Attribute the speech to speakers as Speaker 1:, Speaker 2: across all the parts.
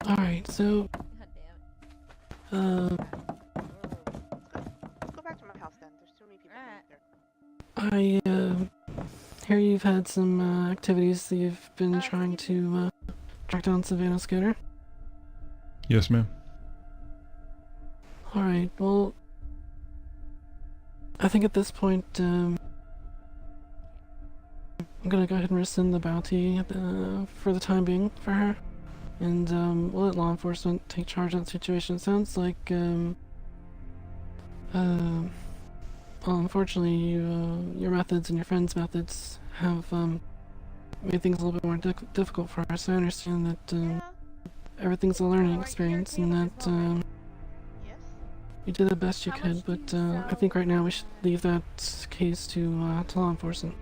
Speaker 1: Alright, so...
Speaker 2: God damn it.
Speaker 3: Let's go back to my house then. There's too many people here.
Speaker 1: I hear you've had some activities that you've been trying to track down Savannah Scooter.
Speaker 4: Yes, ma'am.
Speaker 1: Alright, well... I think at this point, I'm gonna go ahead and rescind the bounty for the time being for her. And we'll let law enforcement take charge of the situation. It sounds like, well, unfortunately, your methods and your friend's methods have made things a little bit more difficult for us. I understand that everything's a learning experience and that
Speaker 3: Yes?
Speaker 1: you did the best you could, but I think right now we should leave that case to law enforcement.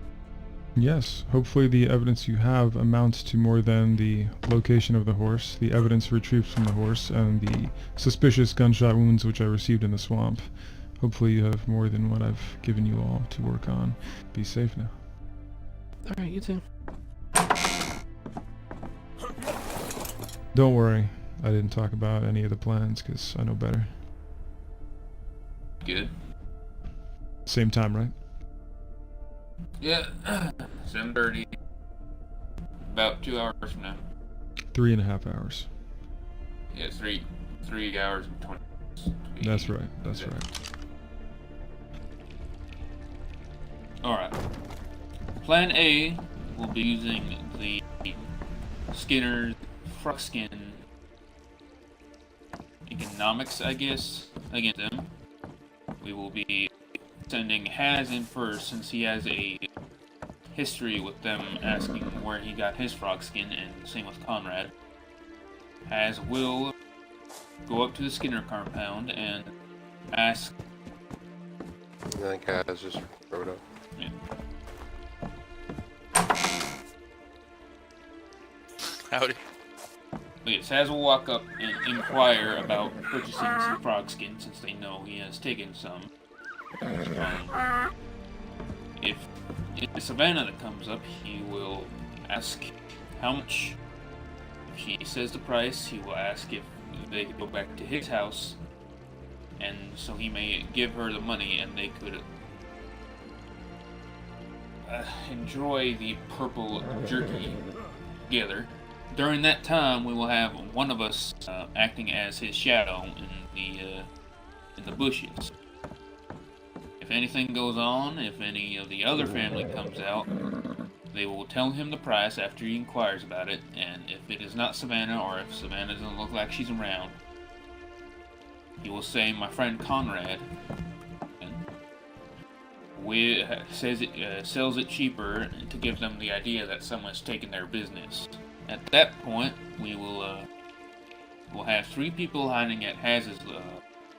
Speaker 4: Yes, hopefully the evidence you have amounts to more than the location of the horse, the evidence retrieved from the horse, and the suspicious gunshot wounds which I received in the swamp. Hopefully you have more than what I've given you all to work on. Be safe now.
Speaker 1: Alright, you too.
Speaker 4: Don't worry, I didn't talk about any of the plans because I know better.
Speaker 5: Good.
Speaker 4: Same time, right?
Speaker 5: Yeah, 7:30. About 2 hours from now.
Speaker 4: 3.5 hours.
Speaker 5: Yeah, 3 hours and 20 minutes.
Speaker 4: That's right, that's right.
Speaker 5: Alright. Plan A will be using the Skinner's frog skin economics, I guess, against them. We will be sending Haz in first since he has a history with them asking where he got his frog skin, and same with Conrad. Haz will go up to the Skinner compound and ask...
Speaker 6: I think Haz just wrote up.
Speaker 5: Yeah.
Speaker 6: Howdy.
Speaker 5: Yes, Haz will walk up and inquire about purchasing some frog skin since they know he has taken some. If it's Savannah that comes up, he will ask how much. If she says the price, he will ask if they could go back to his house, and so he may give her the money and they could enjoy the purple jerky together. During that time, we will have one of us acting as his shadow in the bushes. If anything goes on, if any of the other family comes out, they will tell him the price after he inquires about it, and if it is not Savannah, or if Savannah doesn't look like she's around, he will say, "My friend Conrad says it sells it cheaper to give them the idea that someone's taken their business." At that point, we will we'll have 3 people hiding at Haz's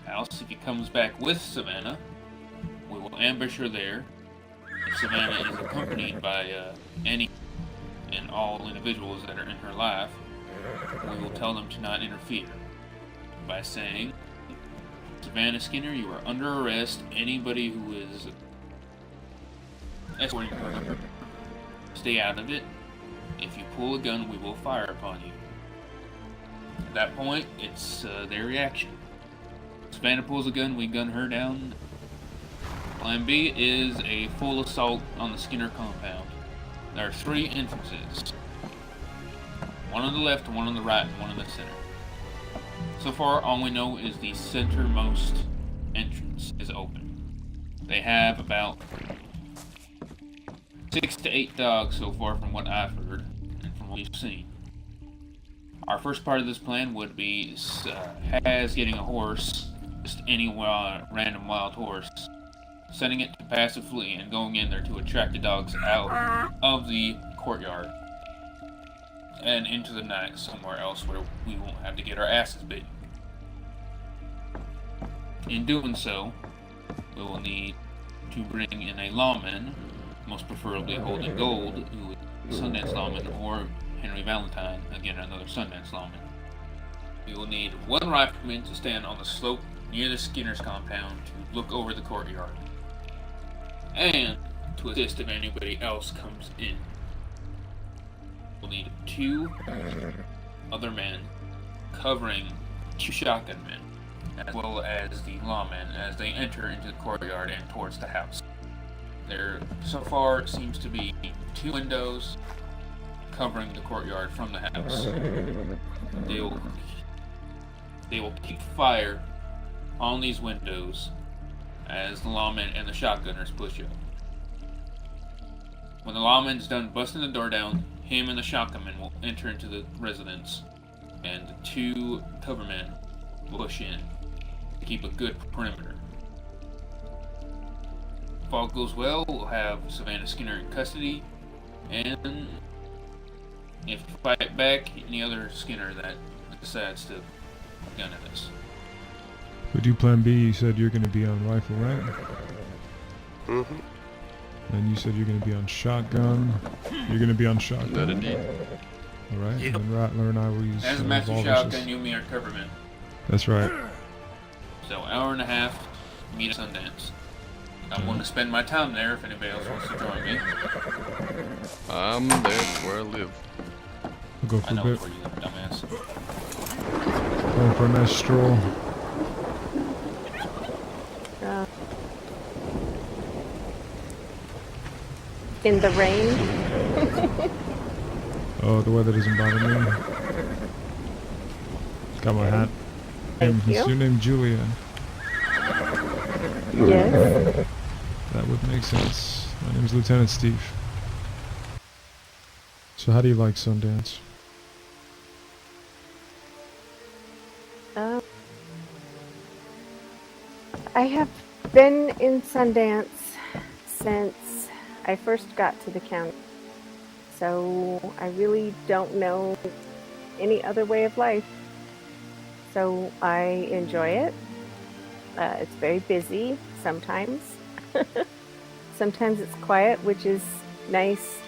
Speaker 5: house. If he comes back with Savannah, we will ambush her there. If Savannah is accompanied by any and all individuals that are in her life, we will tell them to not interfere by saying, "Savannah Skinner, you are under arrest. Anybody who is escorting her, stay out of it. If you pull a gun, we will fire upon you." At that point, it's their reaction. Savannah pulls a gun, we gun her down. Plan B is a full assault on the Skinner compound. There are 3 entrances. One on the left, one on the right, and one in the center. So far, all we know is the centermost entrance is open. They have about 6 to 8 dogs so far from what I've heard and from what we've seen. Our first part of this plan would be Haz getting a horse, just any random wild horse, setting it to passively and going in there to attract the dogs out of the courtyard and into the night somewhere else where we won't have to get our asses bitten. In doing so, we will need to bring in a lawman, most preferably Holden Gold, who is Sundance Lawman, or Henry Valentine, again another Sundance Lawman. We will need 1 rifleman to stand on the slope near the Skinner's compound to look over the courtyard, and to assist if anybody else comes in. We'll need 2 other men covering 2 shotgun men, as well as the lawmen, as they enter into the courtyard and towards the house. There, so far, seems to be 2 windows covering the courtyard from the house. They will keep fire on these windows as the lawmen and the shotgunners push up. When the lawman's done busting the door down, him and the shotgunman will enter into the residence, and the 2 covermen will push in to keep a good perimeter. If all goes well, we'll have Savannah Skinner in custody, and if we fight back, any other Skinner that decides to gun at us.
Speaker 4: We do plan B, you said you're going to be on rifle, right?
Speaker 6: Mm-hmm.
Speaker 4: And you said you're going to be on shotgun. You're going to be on shotgun.
Speaker 6: That indeed.
Speaker 4: Alright,
Speaker 6: Yep.
Speaker 4: then Rattler and I will use
Speaker 5: As Master
Speaker 4: revolvers.
Speaker 5: Shotgun, you and me are covermen.
Speaker 4: That's right.
Speaker 5: So, hour and a half, meet at Sundance. I'm going to spend my time there if anybody else wants to join me.
Speaker 6: That's where I live.
Speaker 4: We'll go
Speaker 5: I
Speaker 4: for a
Speaker 5: know
Speaker 4: bit.
Speaker 5: it's where you live, dumbass.
Speaker 4: Going for a nice stroll.
Speaker 7: In the rain.
Speaker 4: Oh, the weather doesn't bother me. Got my hat.
Speaker 7: Thank
Speaker 4: Is
Speaker 7: you.
Speaker 4: your name Julia?
Speaker 7: Yes.
Speaker 4: That would make sense. My name is Lieutenant Steve. So how do you like Sundance?
Speaker 7: I have been in Sundance since I first got to the county, so I really don't know any other way of life. So I enjoy it. It's very busy sometimes. Sometimes it's quiet, which is nice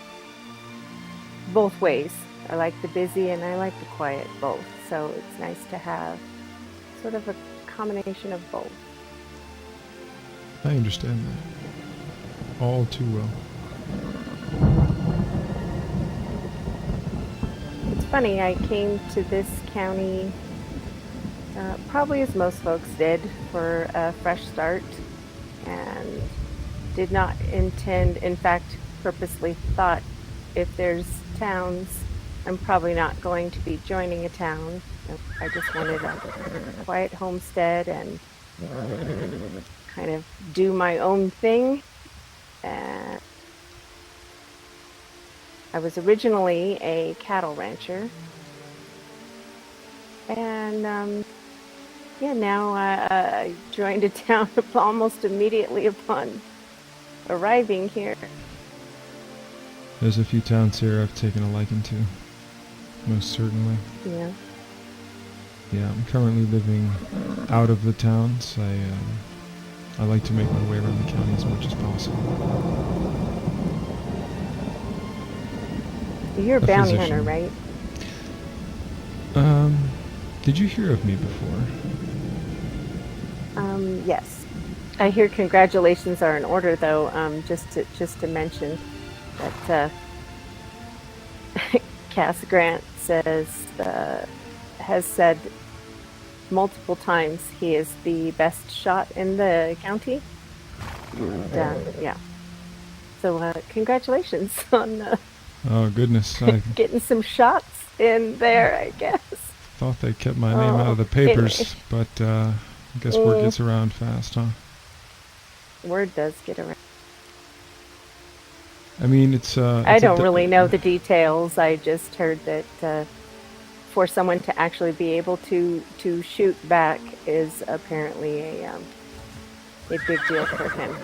Speaker 7: both ways. I like the busy and I like the quiet both. So it's nice to have sort of a combination of both.
Speaker 4: I understand that. All too well.
Speaker 7: It's funny, I came to this county probably as most folks did for a fresh start and did not intend, in fact, purposely thought if there's towns, I'm probably not going to be joining a town. I just wanted a quiet homestead and kind of do my own thing. And I was originally a cattle rancher, and yeah, now I joined a town almost immediately upon arriving here.
Speaker 4: There's a few towns here I've taken a liking to. Most certainly.
Speaker 7: Yeah.
Speaker 4: Yeah, I'm currently living out of the towns. I like to make my way around the county as much as possible.
Speaker 7: You're a
Speaker 4: A
Speaker 7: bounty
Speaker 4: physician.
Speaker 7: hunter, right?
Speaker 4: Did you hear of me before?
Speaker 7: Yes. I hear congratulations are in order, though. Just to mention that Cass Grant has said multiple times he is the best shot in the county. And, yeah. So congratulations on
Speaker 4: Oh goodness, I
Speaker 7: getting some shots in there, I guess.
Speaker 4: thought they kept my name out of the papers, but I guess word gets around fast, huh?
Speaker 7: Word does get around.
Speaker 4: I mean, it's
Speaker 7: I don't really know the details. I just heard that for someone to actually be able to shoot back is apparently a big deal for him.